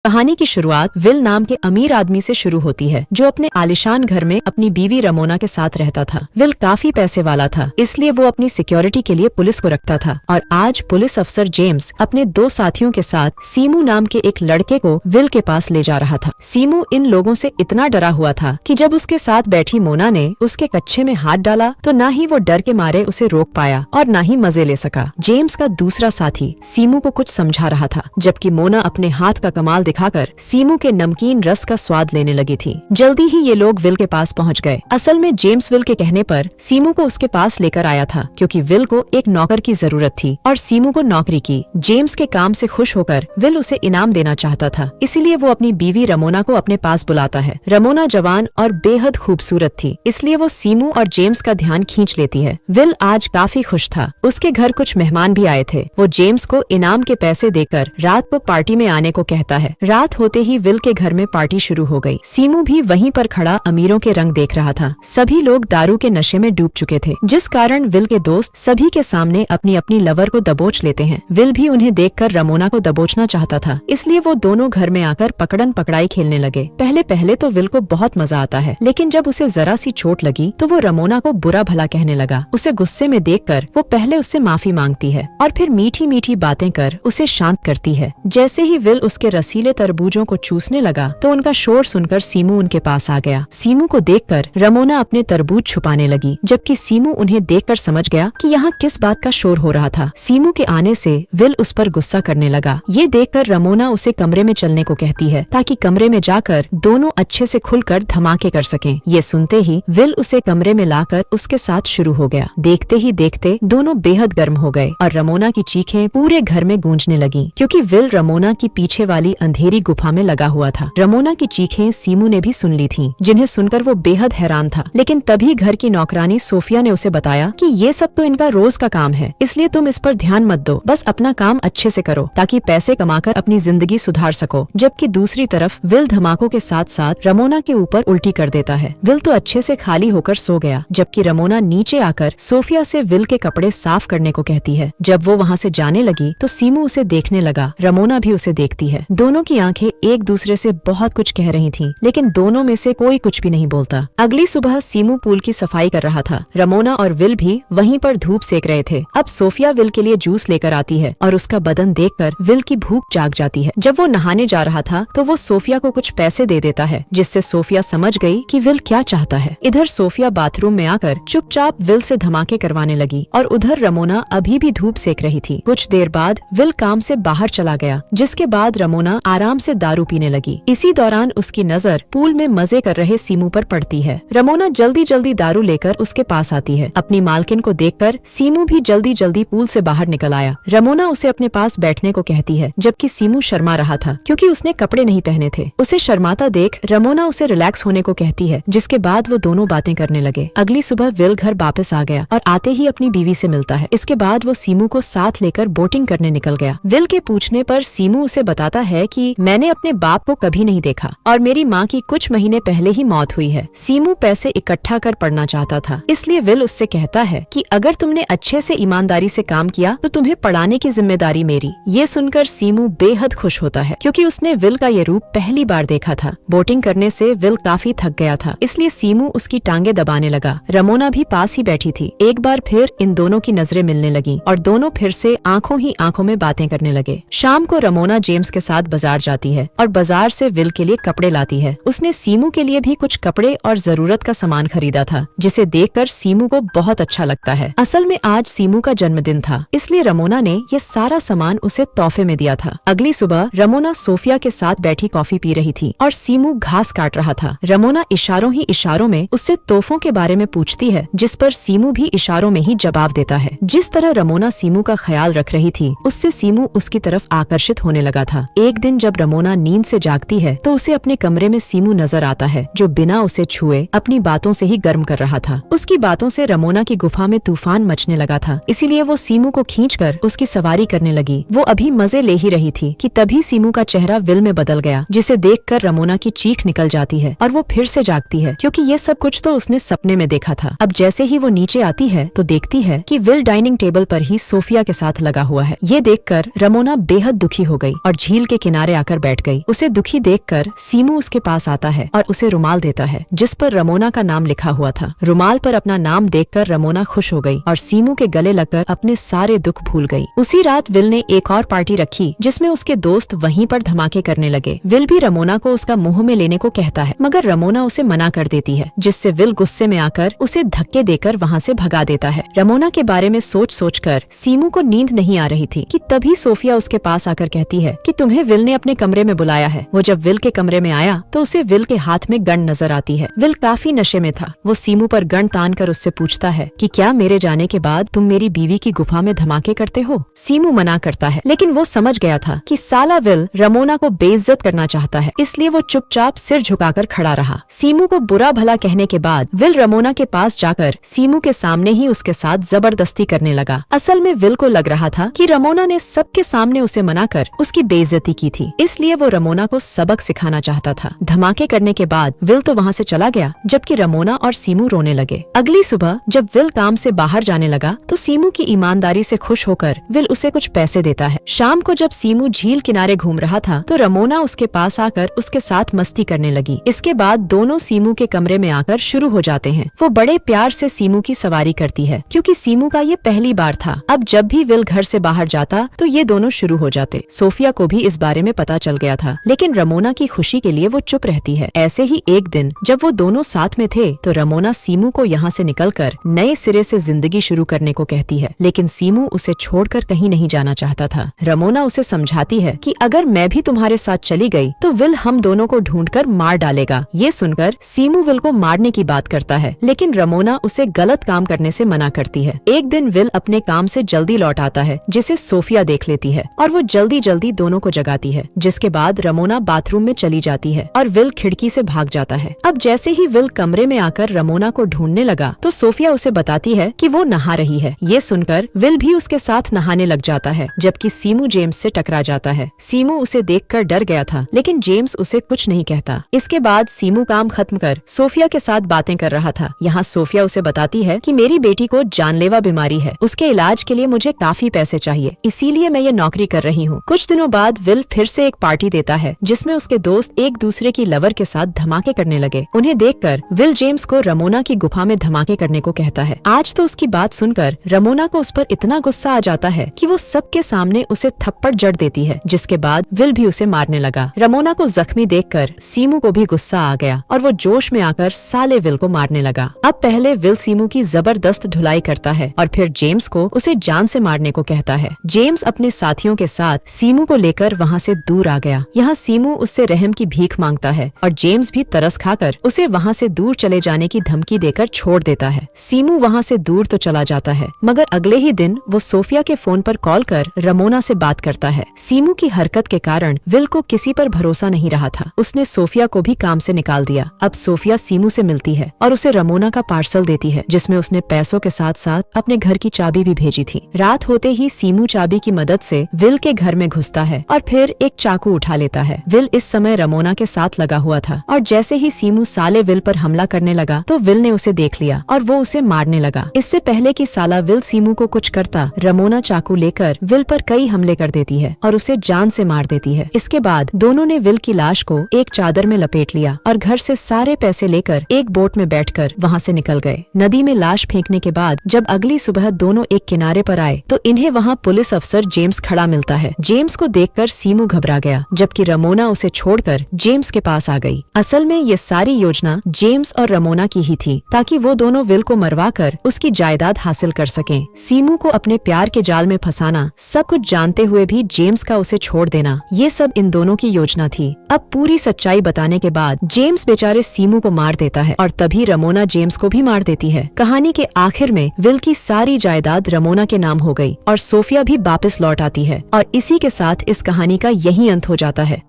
कहानी की शुरुआत विल नाम के अमीर आदमी से शुरू होती है, जो अपने आलिशान घर में अपनी बीवी रमोना के साथ रहता था। विल काफी पैसे वाला था, इसलिए वो अपनी सिक्योरिटी के लिए पुलिस को रखता था। और आज पुलिस अफसर जेम्स अपने 2 साथियों के साथ सीमू नाम के एक लड़के को विल के पास ले जा रहा था। सीमू इन लोगों से इतना डरा हुआ था कि जब उसके साथ बैठी मोना ने उसके कच्छे में हाथ डाला तो न ही वो डर के मारे उसे रोक पाया और न ही मजे ले सका। जेम्स का दूसरा साथी सीमू को कुछ समझा रहा था, जबकि मोना अपने हाथ का कमाल दिखाकर सीमू के नमकीन रस का स्वाद लेने लगी थी। जल्दी ही ये लोग विल के पास पहुंच गए। असल में जेम्स विल के कहने पर सीमू को उसके पास लेकर आया था, क्योंकि विल को एक नौकर की जरूरत थी और सीमू को नौकरी की। जेम्स के काम से खुश होकर विल उसे इनाम देना चाहता था, इसीलिए वो अपनी बीवी रमोना को अपने पास बुलाता है। रमोना जवान और बेहद खूबसूरत थी, इसलिए वो सीमू और जेम्स का ध्यान खींच लेती है। विल आज काफी खुश था। उसके घर कुछ मेहमान भी आए थे। वो जेम्स को इनाम के पैसे देकर रात को पार्टी में आने को कहता है। रात होते ही विल के घर में पार्टी शुरू हो गई। सीमू भी वहीं पर खड़ा अमीरों के रंग देख रहा था। सभी लोग दारू के नशे में डूब चुके थे, जिस कारण विल के दोस्त सभी के सामने अपनी अपनी लवर को दबोच लेते हैं। विल भी उन्हें देखकर रमोना को दबोचना चाहता था, इसलिए वो दोनों घर में आकर पकड़न पकड़ाई खेलने लगे। पहले तो विल को बहुत मजा आता है, लेकिन जब उसे जरा सी चोट लगी तो वो रमोना को बुरा भला कहने लगा। उसे गुस्से में देखकर वो पहले उससे माफी मांगती है और फिर मीठी मीठी बातें कर उसे शांत करती है। जैसे ही विल उसके रसीले तरबूजों को चूसने लगा तो उनका शोर सुनकर सीमू उनके पास आ गया। सीमू को देखकर रमोना अपने तरबूज छुपाने लगी, जबकि सीमू उन्हें देखकर समझ गया कि यहाँ किस बात का शोर हो रहा था। सीमू के आने से विल उस पर गुस्सा करने लगा। ये देखकर रमोना उसे कमरे में चलने को कहती है, ताकि कमरे में जाकर दोनों अच्छे से खुलकर धमाके कर सकें। ये सुनते ही विल उसे कमरे में लाकर उसके साथ शुरू हो गया। देखते ही देखते दोनों बेहद गर्म हो गए और रमोना की चीखें पूरे घर में गूंजने लगी, क्योंकि विल रमोना की पीछे वाली अंधेरी गुफा में लगा हुआ था। रमोना की चीखें सीमू ने भी सुन ली थीं, जिन्हें सुनकर वो बेहद हैरान था। लेकिन तभी घर की नौकरानी सोफिया ने उसे बताया कि ये सब तो इनका रोज का काम है, इसलिए तुम इस पर ध्यान मत दो, बस अपना काम अच्छे से करो ताकि पैसे कमाकर अपनी जिंदगी सुधार सको। जबकि दूसरी तरफ विल धमाकों के साथ साथ रमोना के ऊपर उल्टी कर देता है। विल तो अच्छे से खाली होकर सो गया, जबकि रमोना नीचे आकर सोफिया से विल के कपड़े साफ करने को कहती है। जब वो वहाँ से जाने लगी तो सीमू उसे देखने लगा। रमोना भी उसे देखती है। दोनों की आंखें एक दूसरे से बहुत कुछ कह रही थीं, लेकिन दोनों में से कोई कुछ भी नहीं बोलता। अगली सुबह सीमू पूल की सफाई कर रहा था। रमोना और विल भी वहीं पर धूप सेक रहे थे। अब सोफिया विल के लिए जूस लेकर आती है और उसका बदन देखकर विल की भूख जाग जाती है। जब वो नहाने जा रहा था तो वो सोफिया को कुछ पैसे दे देता है, जिससे सोफिया समझ गई कि विल क्या चाहता है। इधर सोफिया बाथरूम में आकर चुपचाप विल से धमाके करवाने लगी और उधर रमोना अभी भी धूप सेक रही थी। कुछ देर बाद विल काम से बाहर चला गया, जिसके बाद रमोना आराम से दारू पीने लगी। इसी दौरान उसकी नजर पूल में मजे कर रहे सीमू पर पड़ती है। रमोना जल्दी जल्दी दारू लेकर उसके पास आती है। अपनी मालकिन को देखकर सीमू भी जल्दी जल्दी पूल से बाहर निकल आया। रमोना उसे अपने पास बैठने को कहती है, जबकि सीमू शर्मा रहा था, क्योंकि उसने कपड़े नहीं पहने थे। उसे शर्माता देख रमोना उसे रिलैक्स होने को कहती है, जिसके बाद वो दोनों बातें करने लगे। अगली सुबह विल घर वापस आ गया और आते ही अपनी बीवी से मिलता है। इसके बाद वो सीमू को साथ लेकर बोटिंग करने निकल गया। विल के पूछने पर सीमू उसे बताता है कि मैंने अपने बाप को कभी नहीं देखा और मेरी माँ की कुछ महीने पहले ही मौत हुई है। सीमू पैसे इकट्ठा कर पढ़ना चाहता था, इसलिए विल उससे कहता है कि अगर तुमने अच्छे से ईमानदारी से काम किया तो तुम्हें पढ़ाने की जिम्मेदारी मेरी। ये सुनकर सीमू बेहद खुश होता है, क्योंकि उसने विल का ये रूप पहली बार देखा था। बोटिंग करने से विल काफी थक गया था, इसलिए सीमू उसकी टांगे दबाने लगा। रमोना भी पास ही बैठी थी। एक बार फिर इन दोनों की नजरें मिलने लगी और दोनों फिर से आंखों ही आंखों में बातें करने लगे। शाम को रमोना जेम्स के साथ बाजार जाती है और बाजार से विल के लिए कपड़े लाती है। उसने सीमू के लिए भी कुछ कपड़े और जरूरत का सामान खरीदा था, जिसे देखकर सीमू को बहुत अच्छा लगता है। असल में आज सीमू का जन्मदिन था, इसलिए रमोना ने ये सारा सामान उसे तोहफे में दिया था। अगली सुबह रमोना सोफिया के साथ बैठी कॉफी पी रही थी और सीमू घास काट रहा था। रमोना इशारों ही इशारों में उससे तोहफों के बारे में पूछती है, जिस पर सीमू भी इशारों में ही जवाब देता है। जिस तरह रमोना सीमू का ख्याल रख रही थी, उससे सीमू उसकी तरफ आकर्षित होने लगा था। एक दिन जब रमोना नींद से जागती है तो उसे अपने कमरे में सीमू नजर आता है, जो बिना उसे छुए अपनी बातों से ही गर्म कर रहा था। उसकी बातों से रमोना की गुफा में तूफान मचने लगा था, इसीलिए वो सीमू को खींचकर उसकी सवारी करने लगी। वो अभी मजे ले ही रही थी कि तभी सीमू का चेहरा विल में बदल गया, जिसे देखकर रमोना की चीख निकल जाती है और वो फिर से जागती है, क्योंकि ये सब कुछ तो उसने सपने में देखा था। अब जैसे ही वो नीचे आती है तो देखती है कि विल डाइनिंग टेबल पर ही सोफिया के साथ लगा हुआ है। ये देखकर रमोना बेहद दुखी हो गई और झील के किनारे आकर बैठ गई। उसे दुखी देखकर सीमू उसके पास आता है और उसे रुमाल देता है जिस पर रमोना का नाम लिखा हुआ था। रुमाल पर अपना नाम देखकर रमोना खुश हो गई और सीमू के गले लगकर अपने सारे दुख भूल गई। उसी रात विल ने एक और पार्टी रखी जिसमें उसके दोस्त वहीं पर धमाके करने लगे। विल भी रमोना को उसका मुंह में लेने को कहता है मगर रमोना उसे मना कर देती है, जिससे विल गुस्से में आकर उसे धक्के देकर वहाँ से भगा देता है। रमोना के बारे में सोच कर सीमू को नींद नहीं आ रही थी कि तभी सोफिया उसके पास आकर कहती है कि तुम्हें विल ने अपने कमरे में बुलाया है। वो जब विल के कमरे में आया तो उसे विल के हाथ में गन नजर आती है। विल काफी नशे में था। वो सीमू पर गन तान कर उससे पूछता है कि क्या मेरे जाने के बाद तुम मेरी बीवी की गुफा में धमाके करते हो? सीमू मना करता है, लेकिन वो समझ गया था कि साला विल रमोना को बेइज्जत करना चाहता है, इसलिए वो चुपचाप सिर झुकाकर खड़ा रहा। सीमू को बुरा भला कहने के बाद विल रमोना के पास जाकर सीमू के सामने ही उसके साथ जबरदस्ती करने लगा। असल में विल को लग रहा था कि रमोना ने सबके सामने उसे मनाकर उसकी बेइज्जती की थी, इसलिए वो रमोना को सबक सिखाना चाहता था। धमाके करने के बाद विल तो वहाँ से चला गया, जबकि रमोना और सीमू रोने लगे। अगली सुबह जब विल काम से बाहर जाने लगा तो सीमू की ईमानदारी से खुश होकर विल उसे कुछ पैसे देता है। शाम को जब सीमू झील किनारे घूम रहा था तो रमोना उसके पास आकर उसके साथ मस्ती करने लगी। इसके बाद दोनों सीमू के कमरे में आकर शुरू हो जाते हैं। वो बड़े प्यार से सीमू की सवारी करती है क्योंकि सीमू का ये पहली बार था। अब जब भी विल घर से बाहर जाता तो ये दोनों शुरू हो जाते। सोफिया को भी इस बारे में पता चल गया था, लेकिन रमोना की खुशी के लिए वो चुप रहती है। ऐसे ही एक दिन जब वो दोनों साथ में थे तो रमोना सीमू को यहाँ से निकलकर नए सिरे से जिंदगी शुरू करने को कहती है, लेकिन सीमू उसे छोड़कर कहीं नहीं जाना चाहता था। रमोना उसे समझाती है कि अगर मैं भी तुम्हारे साथ चली गई तो विल हम दोनों को ढूंढकर मार डालेगा। ये सुनकर सीमू विल को मारने की बात करता है, लेकिन रमोना उसे गलत काम करने से मना करती है। एक दिन विल अपने काम से जल्दी लौट आता है जिसे सोफिया देख लेती है और वो जल्दी जल्दी दोनों को जगाती है, जिसके बाद रमोना बाथरूम में चली जाती है और विल खिड़की से भाग जाता है। अब जैसे ही विल कमरे में आकर रमोना को ढूंढने लगा तो सोफिया उसे बताती है कि वो नहा रही है। ये सुनकर विल भी उसके साथ नहाने लग जाता है, जबकि सीमू जेम्स से टकरा जाता है। सीमू उसे देखकर डर गया था, लेकिन जेम्स उसे कुछ नहीं कहता। इसके बाद सीमू काम खत्म कर सोफिया के साथ बातें कर रहा था। यहाँ सोफिया उसे बताती है कि मेरी बेटी को जानलेवा बीमारी है, उसके इलाज के लिए मुझे काफी पैसे चाहिए, इसीलिए मैं ये नौकरी कर रही हूँ। कुछ दिनों बाद विल फिर से एक पार्टी देता है जिसमें उसके दोस्त एक दूसरे की लवर के साथ धमाके करने लगे। उन्हें देखकर विल जेम्स को रमोना की गुफा में धमाके करने को कहता है। आज तो उसकी बात सुनकर रमोना को उस पर इतना गुस्सा आ जाता है कि वो सबके सामने उसे थप्पड़ जड़ देती है, जिसके बाद विल भी उसे मारने लगा। रमोना को जख्मी देखकर सीमू को भी गुस्सा आ गया और वो जोश में आकर साले विल को मारने लगा। अब पहले विल सीमू की जबरदस्त धुलाई करता है और फिर जेम्स को उसे जान से मारने को कहता है। जेम्स अपने साथियों के साथ सीमू को लेकर वहाँ से दूर आ गया। यहाँ सीमू उससे रहम की भीख मांगता है और जेम्स भी तरस खाकर उसे वहाँ से दूर चले जाने की धमकी देकर छोड़ देता है। सीमू वहाँ से दूर तो चला जाता है, मगर अगले ही दिन वो सोफिया के फोन पर कॉल कर रमोना से बात करता है। सीमू की हरकत के कारण विल को किसी पर भरोसा नहीं रहा था। उसने सोफिया को भी काम से निकाल दिया। अब सोफिया सीमू से मिलती है और उसे रमोना का पार्सल देती है, जिसमें उसने पैसों के साथ साथ अपने घर की चाबी भी भेजी थी। रात होते ही सीमू चाबी की मदद से विल के घर में घुसता है और फिर एक चाकू उठा लेता है। विल इस समय रमोना के साथ लगा हुआ था और जैसे ही सीमू साले विल पर हमला करने लगा तो विल ने उसे देख लिया और वो उसे मारने लगा। इससे पहले कि साला विल सीमू को कुछ करता, रमोना चाकू लेकर विल पर कई हमले कर देती है और उसे जान से मार देती है। इसके बाद दोनों ने विल की लाश को एक चादर में लपेट लिया और घर से सारे पैसे लेकर एक बोट में बैठकर वहाँ से निकल गए। नदी में लाश फेंकने के बाद जब अगली सुबह दोनों एक किनारे पर आए तो इन्हें वहाँ पुलिस अफसर जेम्स खड़ा मिलता है। जेम्स को देखकर सीमू घबरा गया, जबकि रमोना उसे छोड़कर जेम्स के पास आ गई। असल में ये सारी योजना जेम्स और रमोना की ही थी, ताकि वो दोनों विल को मरवा कर उसकी जायदाद हासिल कर सकें। सीमू को अपने प्यार के जाल में फंसाना, सब कुछ जानते हुए भी जेम्स का उसे छोड़ देना, ये सब इन दोनों की योजना थी। अब पूरी सच्चाई बताने के बाद जेम्स बेचारे सीमू को मार देता है और तभी रमोना जेम्स को भी मार देती है। कहानी के आखिर में विल की सारी जायदाद रमोना के नाम हो गई और सोफिया भी वापस लौट आती है और इसी के साथ इस कहानी का यही अंत हो जाता है।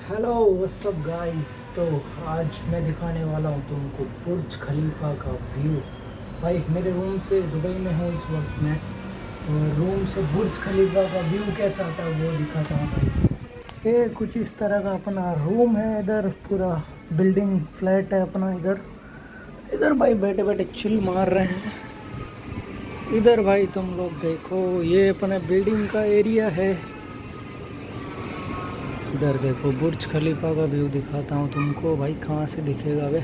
Hello what's up guys. तो आज मैं दिखाने वाला हूँ तुमको बुर्ज खलीफा का व्यू। भाई मेरे रूम से दुबई में हूँ इस वक्त मैं, और रूम से बुर्ज खलीफा का व्यू कैसा आता है वो दिखाता हूँ भाई। ये कुछ इस तरह का अपना रूम है। इधर पूरा बिल्डिंग फ्लैट है अपना। इधर इधर भाई बैठे बैठे चिल मार रहे हैं। इधर भाई तुम लोग देखो, ये अपने बिल्डिंग का एरिया है। इधर देखो बुर्ज खलीफा का व्यू दिखाता हूँ तुमको। भाई कहाँ से दिखेगा वे?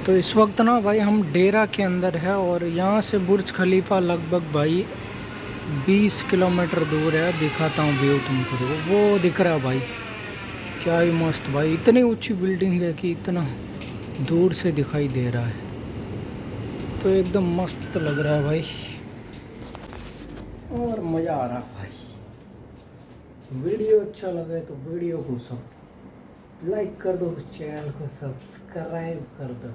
तो इस वक्त ना भाई हम डेरा के अंदर है और यहाँ से बुर्ज खलीफा लगभग भाई 20 किलोमीटर दूर है। दिखाता हूँ व्यू तुमको। देखो वो दिख रहा है भाई, क्या ही मस्त भाई। इतनी ऊंची बिल्डिंग है कि इतना दूर से दिखाई दे रहा है, तो एकदम मस्त लग रहा है भाई और मज़ा आ रहा है भाई। वीडियो अच्छा लगे तो वीडियो को सब लाइक कर दो, चैनल को सब्सक्राइब कर दो।